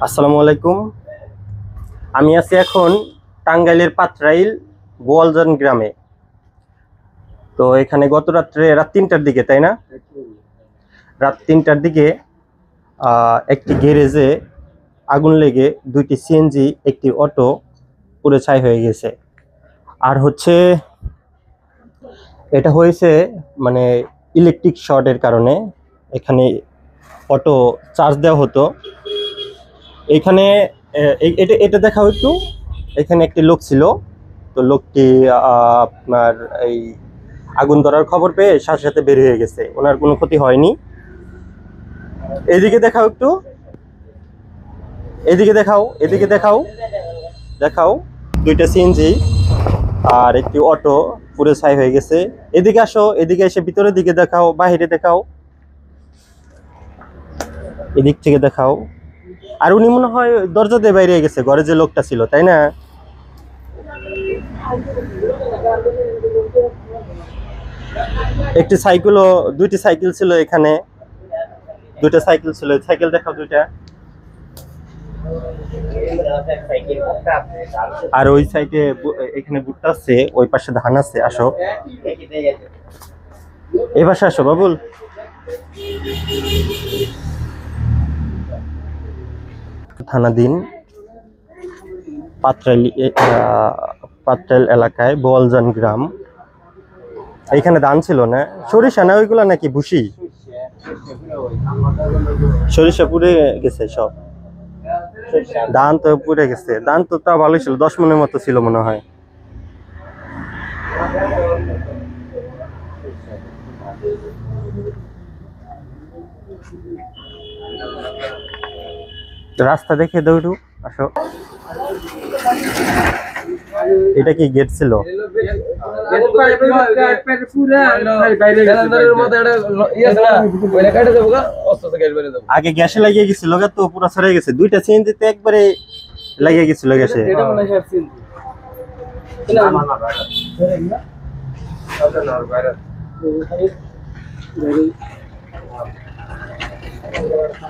আসসালামু আলাইকুম। আমি আছি এখন টাঙ্গাইলের পাত্রাইল বোয়ালজান গ্রামে। তো এখানে গত রাত 3টার দিকে, তাই না? রাত 3টার দিকে একটি গ্যারেজে আগুন লেগে 2টি সিএনজি, একটি অটো পুড়ে ছাই হয়ে গেছে। আর এটা হয়েছে মানে ইলেকট্রিক শর্টের কারণে। এখানে অটো চার্জ দেওয়া হতো। এখানে এটা এটা দেখাও একটু। এখানে একটি লোক ছিল। তো লোকটি আপনার এই আগুন ধরার খবর পেয়ে সাথে সাথে বের হয়ে গেছে, ওনার কোনো ক্ষতি হয়নি। এদিকে দেখাও একটু, এদিকে দেখাও, এদিকে দেখাও, দেখাও 2টা সিএনজি আর একটি অটো পুরো ছাই হয়ে গেছে। এদিকে আসো, এদিকে এসে ভিতরের দিকে দেখাও, বাইরে দেখাও, এদিক থেকে দেখাও। আর উনি মনে হয় দরজা দিয়ে বাইরে গেছে, ঘরে যে লোকটা ছিল, তাই না? একটি সাইকেলও, 2টি সাইকেল ছিল এখানে, 2টা সাইকেল ছিল। সাইকেল দেখাও 2টা। আর ওই সাইডে এখানে ভুট্টা আছে, ওই পাশে ধান আছে। আসো, এই পাশে আসো বাবুল। থানাধীন পাত্রাইল এলাকায় বোয়ালজান গ্রাম। এইখানে ধান ছিল না, সরিষা না ওইগুলা নাকি ভুসি? সরিষা পুড়ে গেছে সব, ধান তো পুড়ে গেছে। ধান তো তা ভালোই ছিল, 10 মনের মতো ছিল মনে হয়। রাস্তা দেখে দৌড়ু, আসো। এটা কি গেট ছিল? আগে গ্যাসে লাগিয়ে গেছিল, তো পুরো ছড়ে গেছে। 2টা সিএনজিতে একবারে লাগিয়ে গেছিল গ্যাসে।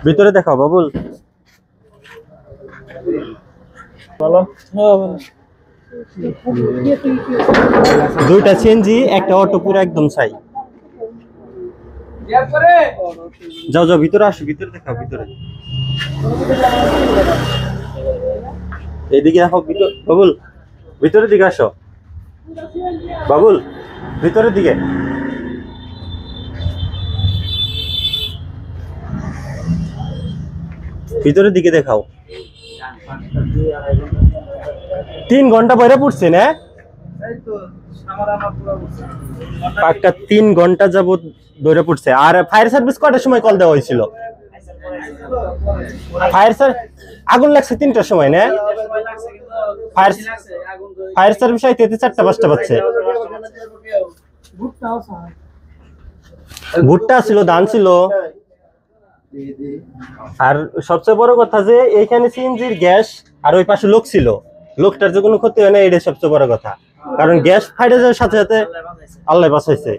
ভিতরে দেখাও বাবুল। 2টা সিএনজি, একটা অটো পুরো একদম ছাই। যাও যাও, ভিতরে আসো, ভিতরে দেখাও, ভিতরে। এইদিকে দেখো, বাবুল ভিতরের দিকে আসো, বাবুল ভিতরের দিকে। ভিতরের দিকে দেখাও। 3 ঘন্টা পরে পড়ছে না? পাক্কা 3 ঘন্টা যাবত ধরে পড়ছে। আর ফায়ার সার্ভিস কয়টার সময় কল দেওয়া হয়েছিল? আগুন লাগছে 3টার সময় না? ফায়ার সার্ভিস আইতে 4টা 5টা বাজছে। ভুট্টা ছিল, ধান ছিল। আর সবচেয়ে বড় কথা যে এইখানে সিএনজির গ্যাস, আর ওই পাশে লোক ছিল, লোকটার যে কোনো ক্ষতি হয় না, এটাই সবচেয়ে বড় কথা। কারণ গ্যাস ফাইটে যাওয়ার সাথে সাথে আল্লাহ বাঁচাইছে।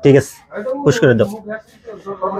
ঠিক আছে, পুশ করে দাও।